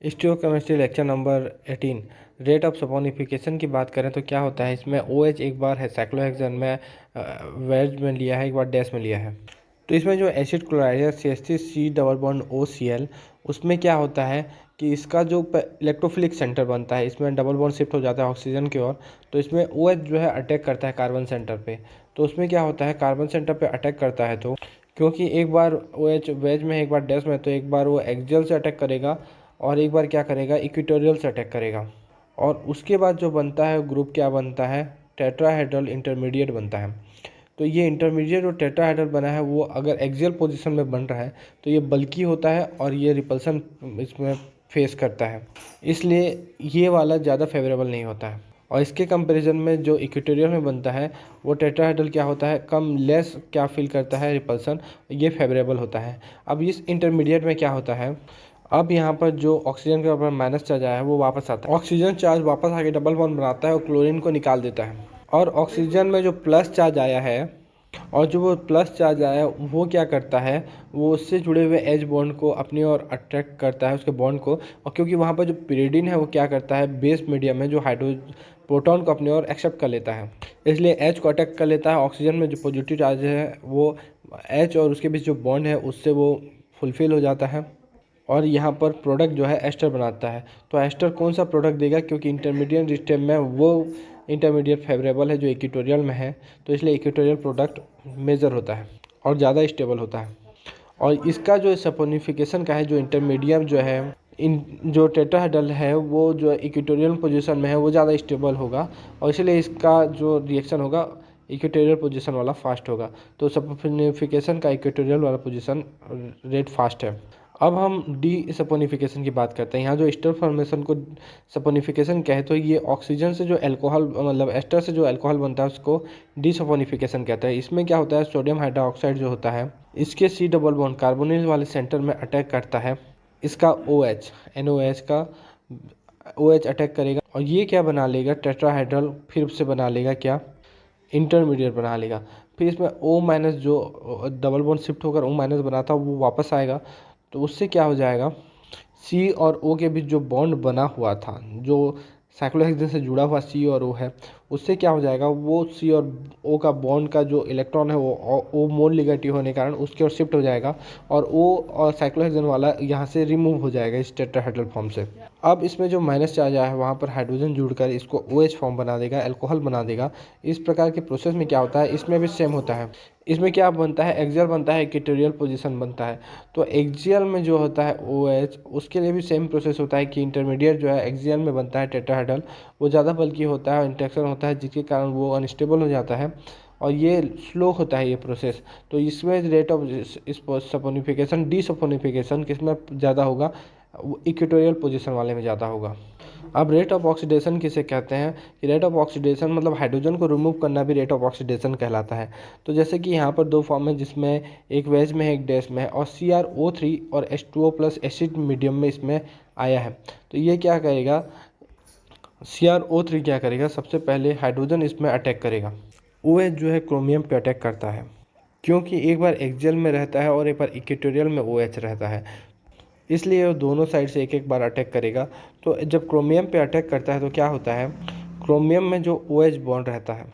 स्टोइकोमेस्ट्री lecture number 18 rate of saponification की बात करें तो क्या होता है। इसमें OH एक बार है साइक्लोहेक्सेन में वेज में लिया है, एक बार डैश में लिया है। तो इसमें जो एसिड क्लोराइड है CH3C डबल बॉन्ड OCl, उसमें क्या होता है कि इसका जो इलेक्ट्रोफिलिक सेंटर बनता है, इसमें डबल बॉन्ड शिफ्ट हो जाता है ऑक्सीजन की ओर। तो इसमें OH जो है अटैक करता है कार्बन सेंटर पे। तो उसमें क्या होता है, कार्बन सेंटर पे अटैक करता है तो क्योंकि एक बार OH वेज में एक बार डैश में, तो एक बार वो एक्सियल से अटैक करेगा और एक बार क्या करेगा, इक्वेटोरियल से अटैक करेगा। और उसके बाद जो बनता है ग्रुप क्या बनता है, टेट्राहेड्रल इंटरमीडिएट बनता है। तो ये इंटरमीडिएट जो टेट्राहेड्रल बना है वो अगर एक्सियल पोजीशन में बन रहा है तो ये बल्की होता है और ये रिपल्सन इसमें फेस करता है, इसलिए ये वाला ज़्यादा फेवरेबल नहीं होता है। और इसके कंपैरिजन में जो इक्वेटोरियल में बनता है वो टेट्राहेड्रल क्या होता है, कम लेस क्या फील करता है रिपल्सन, ये फेवरेबल होता है। अब इस इंटरमीडिएट में क्या होता है, अब यहाँ पर जो ऑक्सीजन के ऊपर माइनस चार्ज आया है वो वापस आता है, ऑक्सीजन चार्ज वापस आके डबल बॉन्ड बनाता है और क्लोरीन को निकाल देता है। और ऑक्सीजन में जो प्लस चार्ज आया है और जो वो प्लस चार्ज आया है वो क्या करता है, वो उससे जुड़े हुए एच बॉन्ड को अपनी ओर अट्रैक्ट करता है, उसके बॉन्ड को। और क्योंकि वहाँ पर जो पिरिडीन है वो क्या करता है, बेस मीडियम में जो प्रोटॉन को अपनी ओर एक्सेप्ट कर लेता है, इसलिए एच को अटैक कर लेता है। ऑक्सीजन में जो पॉजिटिव चार्ज है वो एच और उसके बीच जो बॉन्ड है उससे वो फुलफिल हो जाता है और यहाँ पर प्रोडक्ट जो है एस्टर बनाता है। तो एस्टर कौन सा प्रोडक्ट देगा, क्योंकि इंटरमीडिएट स्टेप में वो इंटरमीडिएट फेवरेबल है जो इक्वेटोरियल में है, तो इसलिए इक्वेटोरियल प्रोडक्ट मेजर होता है और ज़्यादा स्टेबल होता है। और इसका जो सपोनिफिकेशन का है, जो इंटरमीडिएट जो है, इन जो टेट्राहेड्रल है वो जो इक्वेटोरियल पोजीशन में है वो ज़्यादा स्टेबल होगा और इसलिए इसका जो रिएक्शन होगा इक्वेटोरियल पोजीशन वाला फास्ट होगा। तो सपोनिफिकेशन का इक्वेटोरियल वाला पोजीशन रेट फास्ट है। अब हम डी सपोनिफिकेशन की बात करते हैं। यहाँ जो एस्टर फॉर्मेशन को सपोनिफिकेशन कहे तो ये ऑक्सीजन से जो अल्कोहल मतलब एस्टर से जो अल्कोहल बनता है उसको डी सपोनिफिकेशन कहते हैं। इसमें क्या होता है, सोडियम हाइड्रोक्साइड जो होता है इसके C डबल बॉन्ड कार्बोनिल वाले सेंटर में अटैक करता है, इसका OH NOH का OH अटैक करेगा और ये क्या बना लेगा, टेट्राहेड्रल फिर से बना लेगा, क्या इंटरमीडिएट बना लेगा। फिर इसमें O माइनस जो डबल बॉन्ड शिफ्ट होकर O माइनस बना था वो वापस आएगा, तो उससे क्या हो जाएगा, C और O के बीच जो बॉन्ड बना हुआ था, जो साइक्लोहेक्सेन से जुड़ा हुआ C और O है, उससे क्या हो जाएगा, वो C और O का बॉन्ड का जो इलेक्ट्रॉन है वो O मोल निगेटिव होने के कारण उसकी ओर शिफ्ट हो जाएगा और O और साइक्लोहेक्सेन वाला यहाँ से रिमूव हो जाएगा इस टेट्राहेड्रल फॉर्म से। अब इसमें जो माइनस चार्ज आया है वहाँ पर हाइड्रोजन जुड़कर इसको OH फॉर्म बना देगा, अल्कोहल बना देगा। इस प्रकार के प्रोसेस में क्या होता है, इसमें भी सेम होता है। इसमें क्या बनता है, एक्सियल बनता है, इक्वेटोरियल पोजीशन बनता है। तो एक्सियल में जो होता है OH, उसके लिए भी सेम प्रोसेस होता है कि इंटरमीडिएट जो है एक्सियल में बनता है टेट्राहेड्रल, वो ज़्यादा बल्कि होता है और इंटरेक्शन होता है जिसके कारण वो अनस्टेबल हो जाता है और ये स्लो होता है ये प्रोसेस। तो इसमें rate of saponification D saponification किसमें ज़्यादा होगा, इक्वेटोरियल पोजीशन वाले में ज़्यादा होगा। अब रेट ऑफ ऑक्सीडेशन किसे कहते हैं, कि रेट ऑफ ऑक्सीडेशन मतलब हाइड्रोजन को रिमूव करना भी रेट ऑफ ऑक्सीडेशन कहलाता है। तो जैसे कि यहाँ पर दो फॉर्म है जिसमें एक वेज में है एक डैश में है और CrO3 और H2O+ एसिड मीडियम में इसमें आया है। तो ये क्या करेगा, CrO3 क्या करेगा, सबसे पहले हाइड्रोजन इसमें अटैक करेगा। OH जो है क्रोमियम पे अटैक करता है, क्योंकि एक बार एक्सियल में रहता है और एक बार इक्वेटोरियल में OH रहता है, इसलिए वो दोनों साइड से एक एक बार अटैक करेगा। तो जब क्रोमियम पे अटैक करता है तो क्या होता है, क्रोमियम में जो OH बॉन्ड रहता है,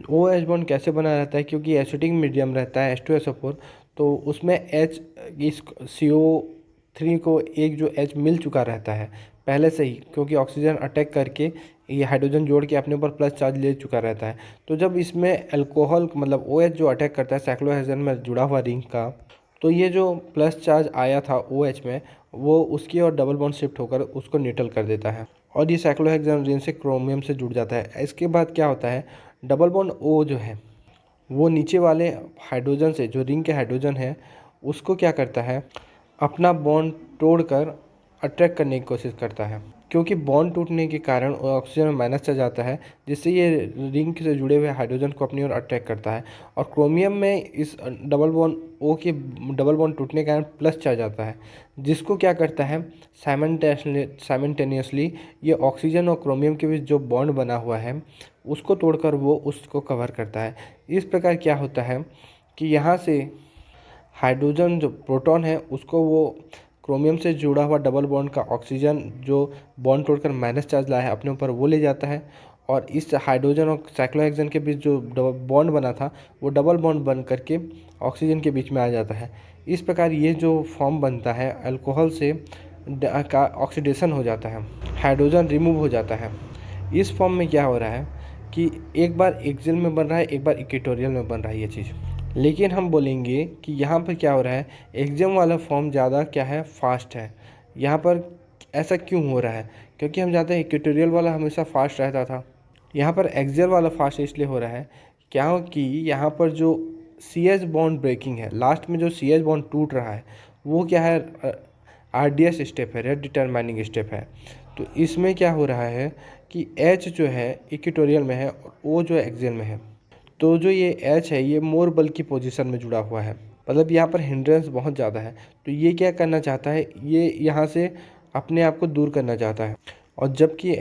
OH बॉन्ड कैसे बना रहता है, क्योंकि एसिडिक मीडियम रहता है H2SO4, तो उसमें H इस CO3 को एक जो H मिल चुका रहता है पहले से ही, क्योंकि ऑक्सीजन अटैक करके ये हाइड्रोजन जोड़ के अपने ऊपर प्लस चार्ज ले चुका रहता है। तो जब इसमें अल्कोहल मतलब OH जो अटैक करता है साइक्लोहेक्सेन में जुड़ा हुआ रिंग का, तो ये जो प्लस चार्ज आया था OH में वो उसकी और डबल बॉन्ड शिफ्ट होकर उसको न्यूट्रल कर देता है और ये साइक्लोहेक्सेन रिंग से क्रोमियम से जुड़ जाता है। इसके बाद क्या होता है, डबल बॉन्ड O जो है वो नीचे वाले हाइड्रोजन से, जो रिंग के हाइड्रोजन है, उसको क्या करता है, अपना बॉन्ड तोड़कर अट्रैक्ट करने की कोशिश करता है, क्योंकि बॉन्ड टूटने के कारण ऑक्सीजन में माइनस चार्ज आता है जिससे ये रिंग से जुड़े हुए हाइड्रोजन को अपनी ओर अट्रैक्ट करता है। और क्रोमियम में इस डबल बॉन्ड O के डबल बॉन्ड टूटने के कारण प्लस चार्ज आता है, जिसको क्या करता है, साइमल्टेनियसली ये ऑक्सीजन और क्रोमियम के बीच जो बॉन्ड बना हुआ है उसको तोड़कर वो उसको कवर करता है। इस प्रकार क्या होता है कि यहाँ से हाइड्रोजन जो प्रोटॉन है उसको वो क्रोमियम से जुड़ा हुआ डबल बॉन्ड का ऑक्सीजन जो बॉन्ड तोड़कर माइनस चार्ज लाया है अपने ऊपर वो ले जाता है, और इस हाइड्रोजन और साइक्लोहेक्सेन के बीच जो बॉन्ड बना था वो डबल बॉन्ड बन करके ऑक्सीजन के बीच में आ जाता है। इस प्रकार ये जो फॉर्म बनता है अल्कोहल से का ऑक्सीडेशन हो जाता है, हाइड्रोजन रिमूव हो जाता है। इस फॉर्म में क्या हो रहा है कि एक बार एक्सियल में बन रहा है, एक बार इक्वेटोरियल में बन रहा है ये चीज़। लेकिन हम बोलेंगे कि यहाँ पर क्या हो रहा है, एक्सियल वाला फॉर्म ज़्यादा क्या है, फास्ट है। यहाँ पर ऐसा क्यों हो रहा है, क्योंकि हम जानते हैं इक्वेटोरियल वाला हमेशा फास्ट रहता था। यहाँ पर एक्सियल वाला फास्ट इसलिए हो रहा है क्योंकि यहाँ पर जो सी एच बॉन्ड ब्रेकिंग है, लास्ट में जो सी एच बॉन्ड टूट रहा है वो क्या है, RDS स्टेप है, रेट डिटरमाइनिंग स्टेप है। तो इसमें क्या हो रहा है कि H जो है इक्वेटोरियल में है और O जो है एक्सियल में है। तो जो ये H है ये मोर बल की पोजीशन में जुड़ा हुआ है, मतलब यहाँ पर हिंड्रेंस बहुत ज़्यादा है। तो ये क्या करना चाहता है, ये यहाँ से अपने आप को दूर करना चाहता है। और जबकि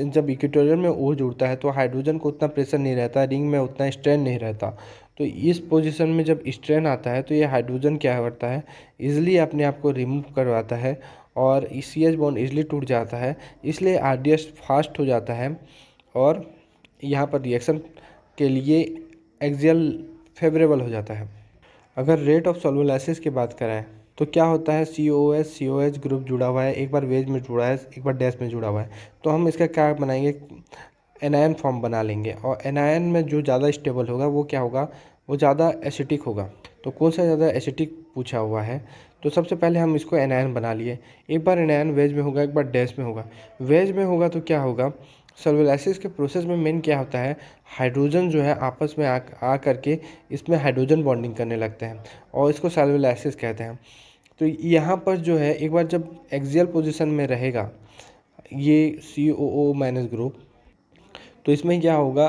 जब इक्वेटोरियल में O जुड़ता है तो हाइड्रोजन को उतना प्रेशर नहीं रहता, रिंग में उतना स्ट्रेन नहीं रहता। तो इस पोजीशन में जब स्ट्रेन आता है तो ये हाइड्रोजन क्या करता है, इजीली अपने आप को रिमूव करवाता है और सी एच बॉन्ड इजीली टूट जाता है, इसलिए RDS फास्ट हो जाता है और यहाँ पर रिएक्शन के लिए एक्सियल फेवरेबल हो जाता है। अगर रेट ऑफ सॉल्वोलाइसिस की बात करें तो क्या होता है, COOH ग्रुप जुड़ा हुआ है, एक बार वेज में जुड़ा है, एक बार डैश में जुड़ा हुआ है। तो हम इसका क्या बनाएंगे, एनायन फॉर्म बना लेंगे, और एनायन में जो ज़्यादा स्टेबल होगा वो क्या होगा, वो ज़्यादा एसिटिक होगा। तो कौन सा ज़्यादा एसिटिक पूछा हुआ है, तो सबसे पहले हम इसको एनायन बना लिए। एक बार एनायन वेज में होगा, एक बार डैश में होगा। वेज में होगा तो क्या होगा, सॉल्वोलाइसिस के प्रोसेस में मेन क्या होता है, हाइड्रोजन जो है आपस में आ करके इसमें हाइड्रोजन बॉन्डिंग करने लगते हैं और इसको सॉल्वोलाइसिस कहते हैं। तो यहाँ पर जो है एक बार जब एक्सियल पोजीशन में रहेगा ये COO माइनस ग्रुप, तो इसमें क्या होगा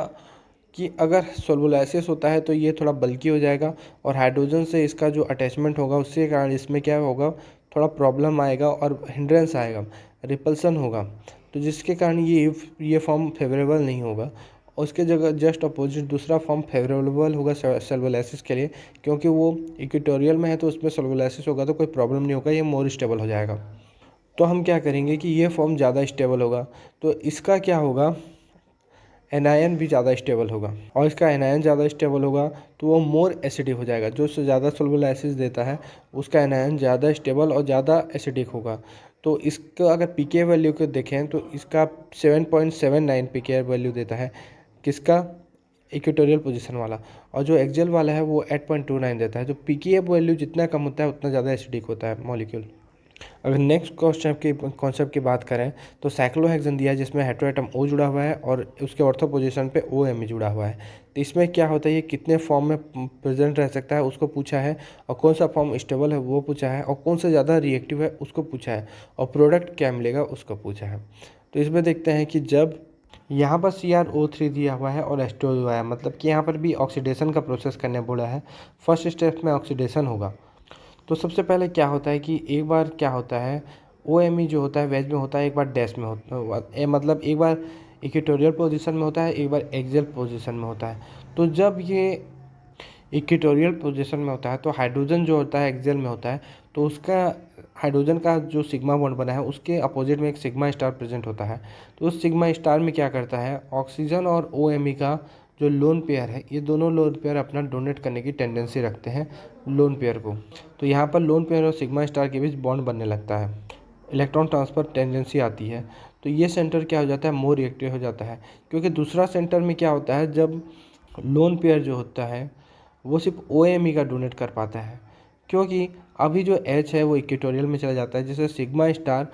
कि अगर सॉल्वोलाइसिस होता है तो ये थोड़ा बल्की हो जाएगा और हाइड्रोजन से इसका जो अटैचमेंट होगा उसके कारण इसमें क्या होगा, थोड़ा प्रॉब्लम आएगा और हिंड्रेंस आएगा, रिपल्सन होगा। तो जिसके कारण ये फॉर्म फेवरेबल नहीं होगा। उसके जगह जस्ट अपोजिट दूसरा फॉर्म फेवरेबल होगा सॉल्वोलाइसिस के लिए, क्योंकि वो इक्वेटोरियल में है तो उसमें सॉल्वोलाइसिस होगा तो कोई प्रॉब्लम नहीं होगा, ये मोर स्टेबल हो जाएगा। तो हम क्या करेंगे कि ये फॉर्म ज़्यादा स्टेबल होगा तो इसका क्या होगा, एनायन भी ज़्यादा स्टेबल होगा, और इसका एनायन ज़्यादा स्टेबल होगा तो वो मोर एसिडिक हो जाएगा। जो ज़्यादा सॉल्वोलाइसिस देता है उसका एनायन ज़्यादा स्टेबल और ज़्यादा एसिडिक होगा। तो इसका अगर पीके वैल्यू को देखें तो इसका 7.79 पीके वैल्यू देता है, किसका, इक्वेटोरियल पोजीशन वाला, और जो एक्सियल वाला है वो 8.29 देता है। जो पीके वैल्यू जितना कम होता है उतना ज़्यादा एसिडिक होता है मॉलिक्यूल। अगर नेक्स्ट कॉन्सेप्ट की बात करें तो साइक्लोहेक्सेन दिया है जिसमें हेटेरोएटम O जुड़ा हुआ है और उसके ऑर्थो पोजीशन पे OMe जुड़ा हुआ है। तो इसमें क्या होता है, ये कितने फॉर्म में प्रेजेंट रह सकता है उसको पूछा है, और कौन सा फॉर्म स्टेबल है वो पूछा है, और कौन सा ज़्यादा रिएक्टिव है उसको पूछा है, और प्रोडक्ट क्या मिलेगा उसको पूछा है। तो इसमें देखते हैं कि जब यहाँ पर CrO3 दिया हुआ है और H2O हुआ है, मतलब कि यहाँ पर भी ऑक्सीडेशन का प्रोसेस करने बोला है। फर्स्ट स्टेप में ऑक्सीडेशन होगा। तो सबसे पहले क्या होता है कि एक बार क्या होता है, OMe जो होता है वेज में होता है, एक बार डैश में होता, मतलब एक बार इक्वेटोरियल पोजीशन में होता है, एक बार एक्सियल पोजीशन में होता है। तो जब ये इक्वेटोरियल पोजीशन में होता है तो हाइड्रोजन जो होता है एक्सियल में होता है, तो उसका हाइड्रोजन का जो सिग्मा बॉन्ड बना है उसके अपोजिट में एक सिग्मा स्टार प्रेजेंट होता है। तो उस सिग्मा स्टार में क्या करता है, ऑक्सीजन और OMe का जो लोन पेयर है, ये दोनों लोन पेयर अपना डोनेट करने की टेंडेंसी रखते हैं लोन पेयर को। तो यहाँ पर लोन पेयर और सिग्मा स्टार के बीच बॉन्ड बनने लगता है, इलेक्ट्रॉन ट्रांसफ़र टेंडेंसी आती है। तो ये सेंटर क्या हो जाता है, मोर रिएक्टिव हो जाता है, क्योंकि दूसरा सेंटर में क्या होता है, जब लोन पेयर जो होता है वो सिर्फ OMe का डोनेट कर पाता है, क्योंकि अभी जो H है वो इक्वेटोरियल में चला जाता है, जैसे सिग्मा स्टार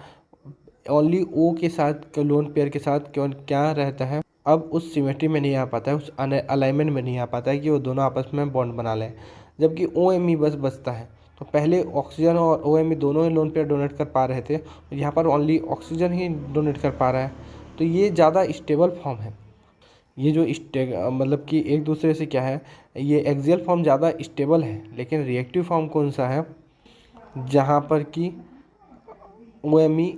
ओनली O के साथ लोन पेयर के साथ क्यों क्या रहता है, अब उस सिमेट्री में नहीं आ पाता है, उस अलाइनमेंट में नहीं आ पाता है कि वो दोनों आपस में बॉन्ड बना लें। जबकि OMe बस बचता है। तो पहले ऑक्सीजन और OMe दोनों ही लोन पेयर डोनेट कर पा रहे थे, और यहाँ पर ओनली ऑक्सीजन ही डोनेट कर पा रहा है। तो ये ज़्यादा स्टेबल फॉर्म है। ये जो मतलब कि एक दूसरे से क्या है, ये एक्सियल फॉर्म ज़्यादा स्टेबल है, लेकिन रिएक्टिव फॉर्म कौन सा है, जहाँ पर कि OMe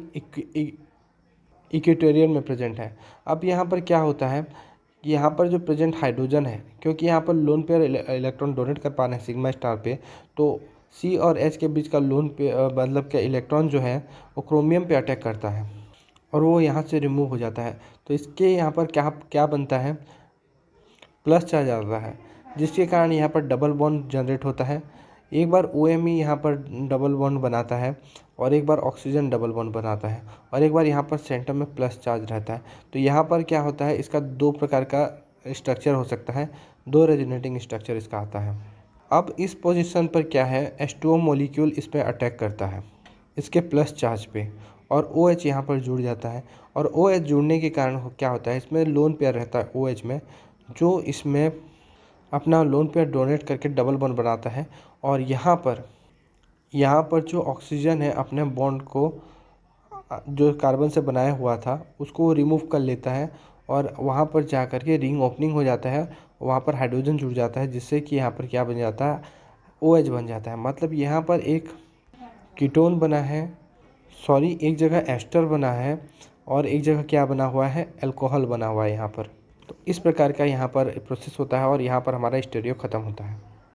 इक्वेटोरियल में प्रेजेंट है। अब यहाँ पर क्या होता है, यहाँ पर जो प्रेजेंट हाइड्रोजन है, क्योंकि यहाँ पर लोन पेयर इलेक्ट्रॉन डोनेट कर पा रहे हैं सिग्मा स्टार पे, तो C और H के बीच का लोन पे मतलब क्या इलेक्ट्रॉन जो है वो क्रोमियम पे अटैक करता है और वो यहाँ से रिमूव हो जाता है। तो इसके यहाँ पर क्या क्या बनता है, प्लस चार्ज आता है, जिसके कारण यहाँ पर डबल बॉन्ड जनरेट होता है। एक बार OMe यहाँ पर डबल बॉन्ड बनाता है और एक बार ऑक्सीजन डबल बॉन्ड बनाता है और एक बार यहाँ पर सेंटर में प्लस चार्ज रहता है। तो यहाँ पर क्या होता है, इसका दो प्रकार का स्ट्रक्चर हो सकता है, दो रेजोनेटिंग स्ट्रक्चर इसका आता है। अब इस पोजीशन पर क्या है, H2O मॉलिक्यूल इस पर अटैक करता है इसके प्लस चार्ज पे और OH यहाँ पर जुड़ जाता है और OH जुड़ने के कारण क्या होता है, इसमें लोन पेयर रहता है OH में, जो इसमें अपना लोन पेयर डोनेट करके डबल बॉन्ड बनाता है और यहाँ पर जो ऑक्सीजन है अपने बॉन्ड को जो कार्बन से बनाया हुआ था उसको रिमूव कर लेता है और वहाँ पर जा कर के रिंग ओपनिंग हो जाता है, वहाँ पर हाइड्रोजन जुड़ जाता है, जिससे कि यहाँ पर क्या बन जाता है, OH बन जाता है। मतलब यहाँ पर एक कीटोन बना है, सॉरी एक जगह एस्टर बना है और एक जगह क्या बना हुआ है, अल्कोहल बना हुआ है यहाँ पर। तो इस प्रकार का यहाँ पर प्रोसेस होता है और यहाँ पर हमारा स्टीरियो ख़त्म होता है।